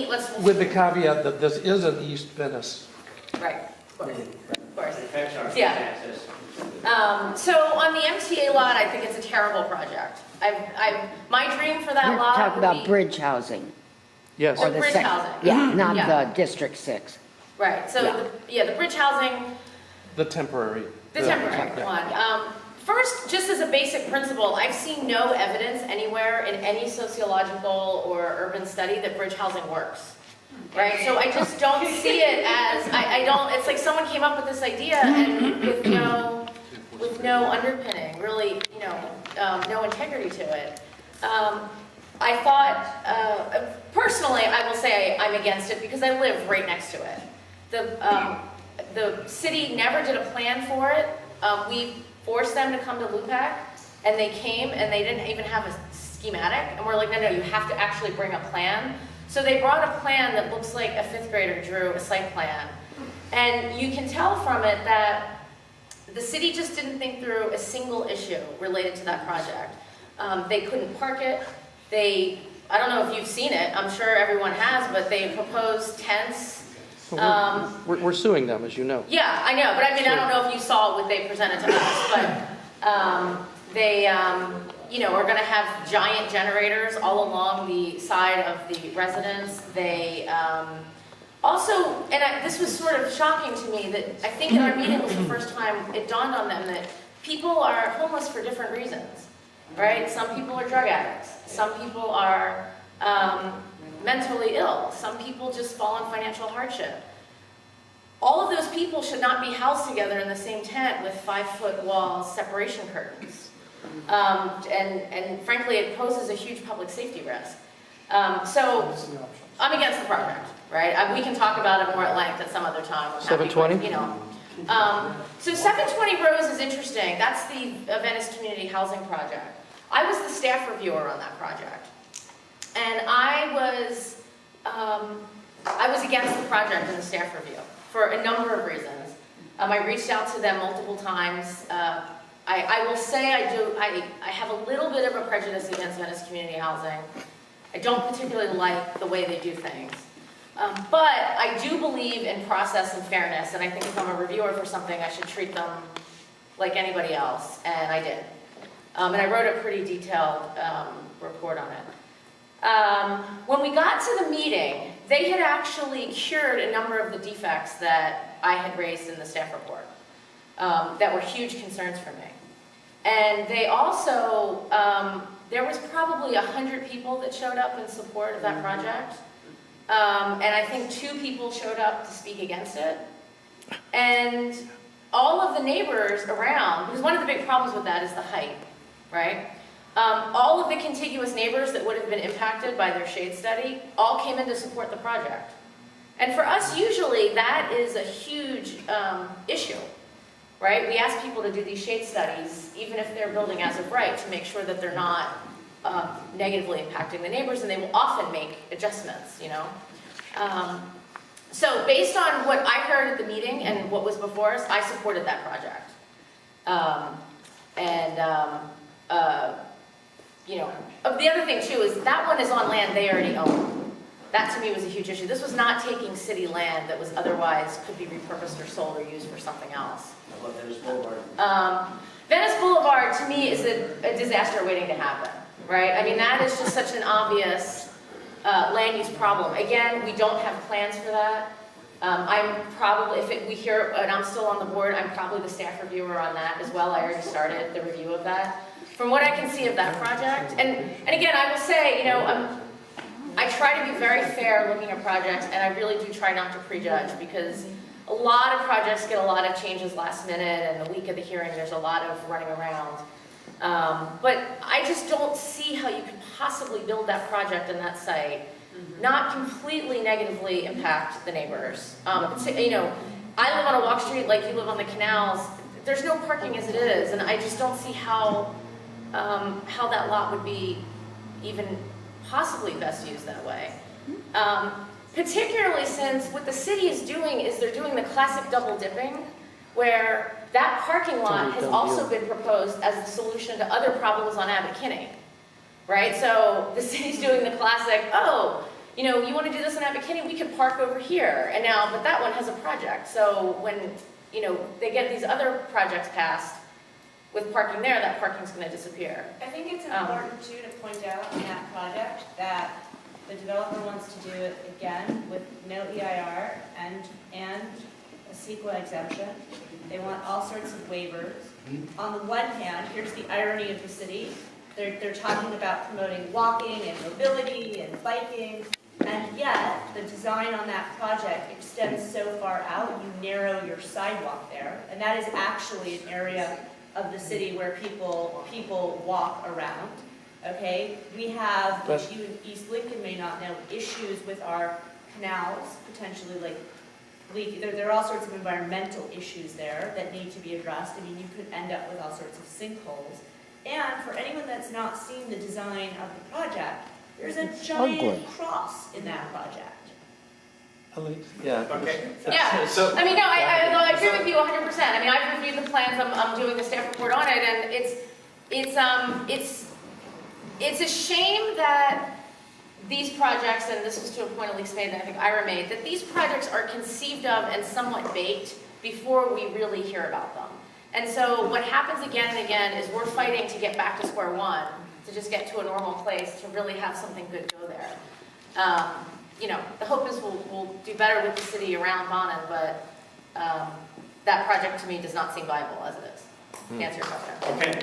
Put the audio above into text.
let's. With the caveat that this is an East Venice. Right, of course, of course. It affects our Yeah. access. So on the MTA lot, I think it's a terrible project. My dream for that You're lot talking would about be. bridge housing. Yes. Or the bridge housing. Yeah, not Yeah. the District 6. Right, so, Yeah. the bridge housing, The temporary. the temporary one. First, just as a basic principle, I've seen no evidence anywhere in any sociological or urban study that bridge housing works. Right, so I just don't see it as, I don't, it's like someone came up with this idea and with no underpinning, really, no integrity to it. I thought, personally, I will say I'm against it because I live right next to it. The city never did a plan for it. We forced them to come to LUPC, and they came, and they didn't even have a schematic, and we're like, no, you have to actually bring a plan. So they brought a plan that looks like a 5th grader drew a site plan. And you can tell from it that the city just didn't think through a single issue related to that project. They couldn't park it. I don't know if you've seen it, I'm sure everyone has, but they proposed tents. We're suing them, as you know. Yeah, I know, but I mean, I don't know if you saw what they presented to us, but they, are going to have giant generators all along the side of the residence. They also, and this was sort of shocking to me, that I think in our meeting was the first time it dawned on them that people are homeless for different reasons, right? Some people are drug addicts. Some people are mentally ill. Some people just fall in financial hardship. All of those people should not be housed together in the same tent with 5-foot wall separation curtains. And frankly, it poses a huge public safety risk. So I'm against the project, right? We can talk about it more at length at some other time. 720? So 720 Rose is interesting. That's the Venice Community Housing Project. I was the staff reviewer on that project. And I was against the project in the staff review for a number of reasons. I reached out to them multiple times. I will say I have a little bit of a prejudice against Venice Community Housing. I don't particularly like the way they do things. But I do believe in process and fairness, and I think if I'm a reviewer for something, I should treat them like anybody else, and I did. And I wrote a pretty detailed report on it. When we got to the meeting, they had actually cured a number of the defects that I had raised in the staff report that were huge concerns for me. And they also, there was probably 100 people that showed up in support of that project. And I think 2 people showed up to speak against it. And all of the neighbors around, because one of the big problems with that is the height, right? All of the contiguous neighbors that would have been impacted by their shade study all came in to support the project. And for us, usually, that is a huge issue, right? We ask people to do these shade studies, even if they're building as of right, to make sure that they're not negatively impacting the neighbors, and they will often make adjustments, So based on what I heard at the meeting and what was before us, I supported that project. The other thing too is that one is on land they already own. That to me was a huge issue. This was not taking city land that was otherwise could be repurposed or sold or used for something else. I love Venice Boulevard. Venice Boulevard to me is a disaster waiting to happen, right? I mean, that is just such an obvious land use problem. Again, we don't have plans for that. I'm probably, we hear, and I'm still on the board, I'm probably the staff reviewer on that as well. I already started the review of that. From what I can see of that project, and again, I will say, I try to be very fair looking at projects, and I really do try not to prejudge, because a lot of projects get a lot of changes last minute, and the week of the hearing, there's a lot of running around. But I just don't see how you could possibly build that project in that site, not completely negatively impact the neighbors. I live on a walk street like you live on the canals. There's no parking as it is, and I just don't see how that lot would be even possibly best used that way. Particularly since what the city is doing is they're doing the classic double dipping, where that parking lot has also been proposed as the solution to other problems on Abbot Kinney, right? So the city's doing the classic, you know, you want to do this in McKinney, we could park over here. And now, but that one has a project. So when, you know, they get these other projects passed with parking there, that parking's going to disappear. I think it's important too to point out in that project that the developer wants to do it again with no EIR and a CEQA exemption. They want all sorts of waivers. On the one hand, here's the irony of the city. They're talking about promoting walking and mobility and biking, and yet the design on that project extends so far out, you narrow your sidewalk there, and that is actually an area of the city where people walk around. Okay, we have, which you in East Lincoln may not know, issues with our canals, potentially like leaking. There are all sorts of environmental issues there that need to be addressed. I mean, you could end up with all sorts of sinkholes. And for anyone that's not seen the design of the project, there's a giant cross in that project. Yeah. Okay. Yeah, So, I mean, no, I agree with you 100%. I mean, I've reviewed the plans, I'm doing the staff report on it, and it's a shame that these projects, and this was to a point Elise made, and I think Ira made, that these projects are conceived of and somewhat baked before we really hear about them. And so what happens again and again is we're fighting to get back to square one, to just get to a normal place, to really have something good go there. You know, the hope is we'll do better with the city around Bonin, but that project to me does not seem viable as it is. To answer your question. okay.